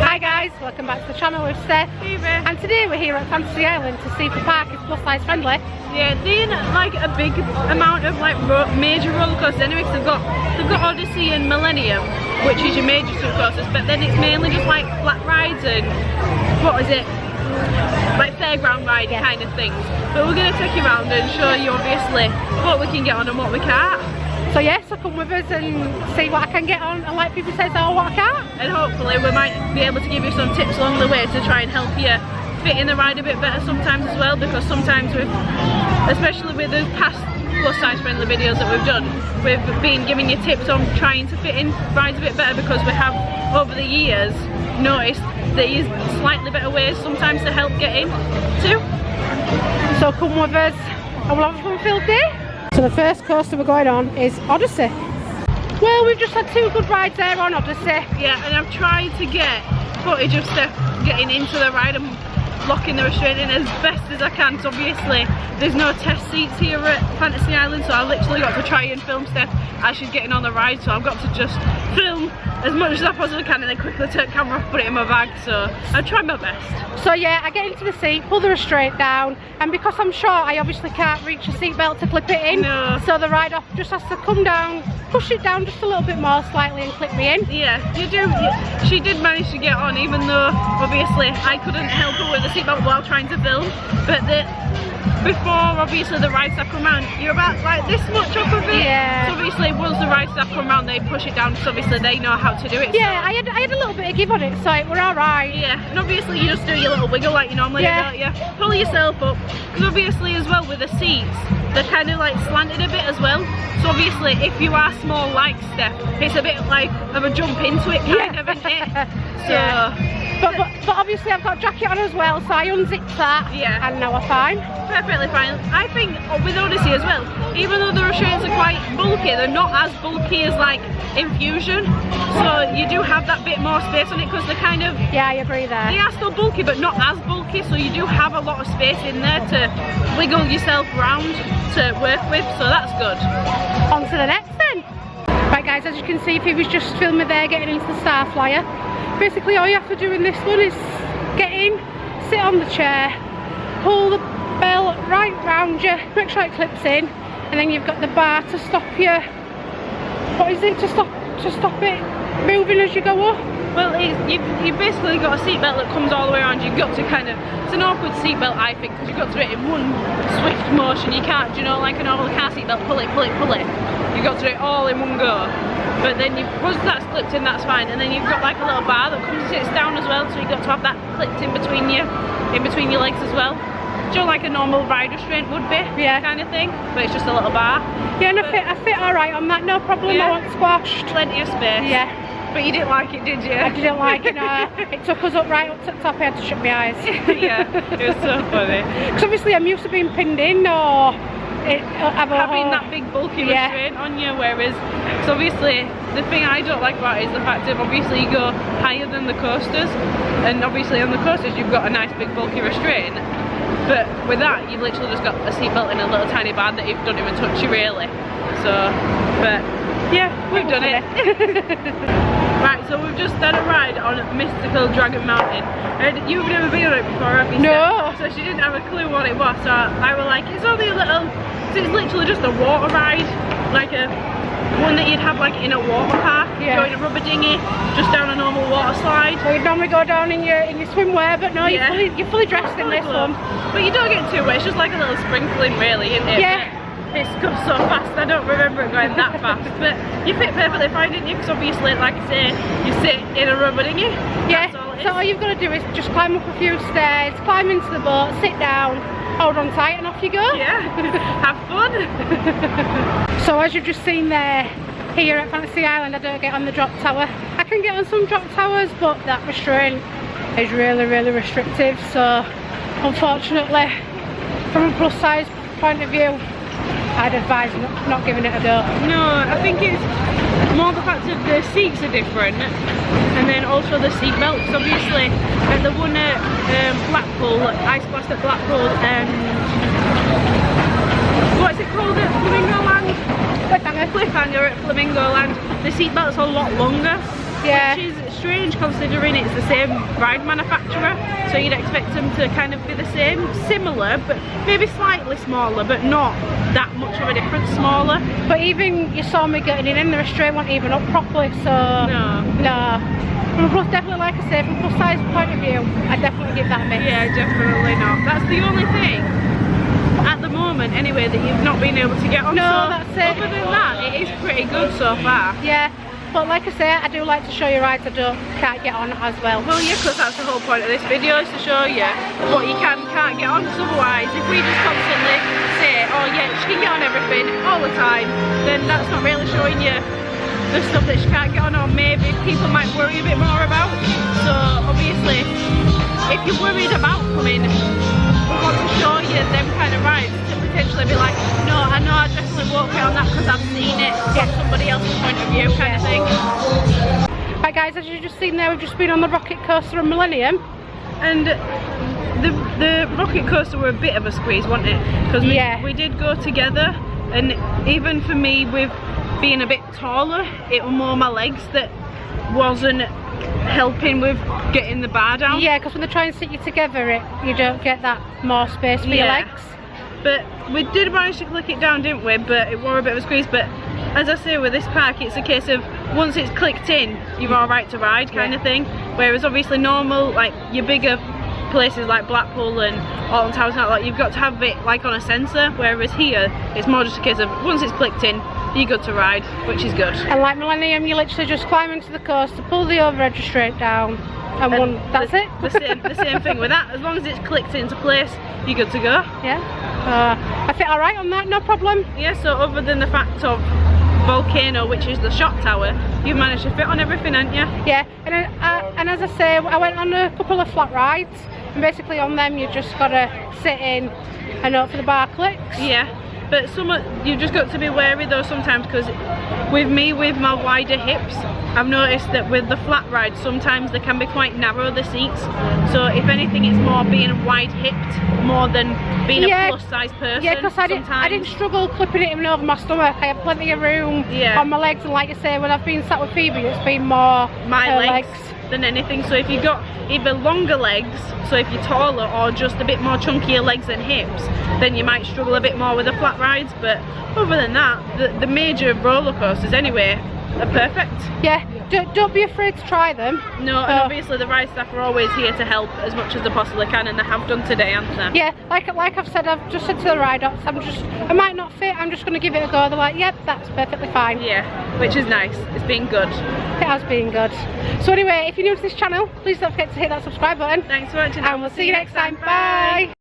Hi guys, welcome back to the channel with Steph. And today we're here at Fantasy Island to see if the park is plus size friendly. Yeah, they ain't like a big amount of like major roller coasters anyway, because they've got Odyssey and Millennium, which is your major sub coasters, but then it's mainly just like flat rides and what is it? Like fairground ride kind of things. But we're going to take you around and show you obviously what we can get on and what we can't. So yes, so come with us and see what I can get on, and like people say, so what I can't. And hopefully we might be able to give you some tips along the way to try and help you fit in the ride a bit better sometimes as well, because sometimes especially with the past plus size friendly videos that we've done, we've been giving you tips on trying to fit in rides a bit better, because we have over the years noticed there is slightly better ways sometimes to help get in too. So come with us and we'll have a fun-filled day. So the first coaster we're going on is Odyssey. Well, we've just had two good rides there on Odyssey. Yeah, and I've tried to get footage of Steph getting into the ride and locking the restraint in as best as I can, because obviously there's no test seats here at Fantasy Island, so I literally got to try and film Steph as she's getting on the ride, so I've got to just film as much as I possibly can and then quickly turn the camera off, put it in my bag, so I tried my best. So yeah, I get into the seat, pull the restraint down, and because I'm short I obviously can't reach a seatbelt to clip it in. No. So the ride off just has to come down, push it down just a little bit more slightly and clip me in. Yeah, you do. She did manage to get on, even though obviously I couldn't help her with the seatbelt while trying to film, but before obviously the ride staff come around, you're about like this much off of it. Yeah. So obviously once the ride staff come around they push it down, so obviously they know how to do it. Yeah, so I had a little bit of give on it, so we're alright. Yeah, and obviously you just do your little wiggle like you normally do, don't you? Pull yourself up, because obviously as well with the seats, they're kind of like slanted a bit as well. So obviously if you are small like Steph, it's a bit like of a jump into it kind of, isn't it? So yeah. But obviously I've got a jacket on as well, so I unzipped that, yeah, and now we're fine. Perfectly fine. I think with Odyssey as well, even though the restraints are quite bulky, they're not as bulky as like Infusion, so you do have that bit more space on it, because they're kind of, yeah, I agree there. they are still bulky but not as bulky, so you do have a lot of space in there to wiggle yourself around to work with, so that's good. On to the next then. Right guys, as you can see, he was just filming there getting into the Starflyer. Basically all you have to do in this one is get in, sit on the chair, pull the bell right round you, make sure it clips in, and then you've got the bar to stop your, what is it, to stop it moving as you go up. Well, you've basically got a seatbelt that comes all the way around. You've got to kind of, it's an awkward seatbelt I think, because you've got to do it in one swift motion. You can't, you know, like a normal car seatbelt, pull it, pull it, pull it. You've got to do it all in one go. But then once that's clipped in, that's fine. And then you've got like a little bar that comes and sits down as well, so you've got to have that clipped in between your legs as well. Do you know, like a normal ride restraint would be, yeah, kind of thing, but it's just a little bar. Yeah, and I fit alright on that, no problem. Yeah. I want squashed. Plenty of space. Yeah. But you didn't like it, did you? I didn't like it, no. It took us up right up to the top, I had to shut my eyes. Yeah, it was so funny. Because obviously I'm used to being pinned in, or having that big bulky restraint on you, whereas, so obviously the thing I don't like about it is the fact of obviously you go higher than the coasters, and obviously on the coasters you've got a nice big bulky restraint, but with that you've literally just got a seatbelt in a little tiny bar that it don't even touch you really. So, but yeah, we've done it. Right, so we've just done a ride on Mystical Dragon Mountain, and you've never been on it before, have you? No. So she didn't have a clue what it was, so I was like, it's only a little, so it's literally just a water ride, like a one that you'd have like in a water park. Yeah. Go in a rubber dinghy, just down a normal water slide. So you'd normally go down in your swimwear, but no, Yeah. you're fully dressed in this one. But you don't get too wet, it's just like a little sprinkling really, isn't it? Yeah. It's goes so fast, I don't remember it going that fast, but you fit perfectly fine, didn't you? Because obviously, like I say, you sit in a rubber dinghy. Yeah, That's all it is. so all you've got to do is just climb up a few stairs, climb into the boat, sit down, hold on tight, and off you go. Yeah, have fun. So as you've just seen there, here at Fantasy Island, I don't get on the drop tower. I can get on some drop towers, but that restraint is really, really restrictive, so unfortunately, from a plus size point of view, I'd advise not giving it a go. No, I think it's more the fact that the seats are different, and then also the seat belts. Obviously, at the one at Blackpool, Ice Blast at Blackpool, and what's it called at Flamingo Land? Cliffhanger at Flamingo Land. The seatbelts are a lot longer. Yeah. Which is strange considering it's the same ride manufacturer, so you'd expect them to kind of be the same, similar, but maybe slightly smaller, but not that much of a difference smaller. But even you saw me getting in, the restraint wasn't even up properly, so no. From plus, definitely, like I say, from plus size point of view, I definitely give that a miss. Yeah, definitely not. That's the only thing at the moment anyway that you've not been able to get on. No, so that's it. Other than that, it is pretty good so far. Yeah. But like I say, I do like to show you rides I can't get on as well. Well, yeah, because that's the whole point of this video, is to show you what you can't get on. Because otherwise, if we just constantly say, oh yeah, she can get on everything all the time, then that's not really showing you the stuff that she can't get on, or maybe people might worry a bit more about. So obviously, if you're worried about coming, we want to show you them kind of rides to potentially be like, no, I know I definitely won't get on that because I've seen it from somebody else's point of view, kind of thing. Right guys, as you've just seen there, we've just been on the rocket coaster on Millennium. And the rocket coaster were a bit of a squeeze, wasn't it? Because we did go together, and even for me, with being a bit taller, it was more my legs that wasn't helping with getting the bar down. Yeah, because when they try and sit you together, you don't get that more space for your legs. But we did manage to click it down, didn't we? But it wore a bit of a squeeze. But as I say, with this park, it's a case of once it's clicked in, you're all right to ride, kind of thing. Whereas obviously normal, like your bigger places like Blackpool and Alton Towers and all that, you've got to have it like on a sensor. Whereas here, it's more just a case of once it's clicked in, you're good to ride, which is good. And like Millennium, you literally just climb into the coaster, pull the overhead restraint down, and that's it. The same thing with that. As long as it's clicked into place, you're good to go. Yeah. I fit all right on that, no problem. Yeah. So other than the fact of Volcano, which is the shop tower, you've managed to fit on everything, haven't you? Yeah. And as I say, I went on a couple of flat rides, and basically on them you just gotta sit in and hope for the bar clicks. Yeah. But you've just got to be wary though sometimes, because with me, with my wider hips, I've noticed that with the flat rides sometimes they can be quite narrow, the seats. So if anything, it's more being wide hipped more than being a plus size person. Yeah, because I didn't struggle clipping it even over my stomach. I had plenty of room on my legs, and like you say, when I've been sat with Phoebe, it's been more my legs than anything. So if you've got either longer legs, so if you're taller, or just a bit more chunkier legs and hips, then you might struggle a bit more with the flat rides. But other than that, the major roller coasters anyway are perfect. Yeah, don't be afraid to try them. No, and obviously the ride staff are always here to help as much as they possibly can, and they have done today, haven't they? Yeah, like I've said, I've just said to the ride ops, I might not fit, I'm just going to give it a go. They're like, yep, that's perfectly fine. Yeah, which is nice. It's been good. It has been good. So anyway, if you're new to this channel, please don't forget to hit that subscribe button. Thanks for watching, and we'll see you next time. Bye.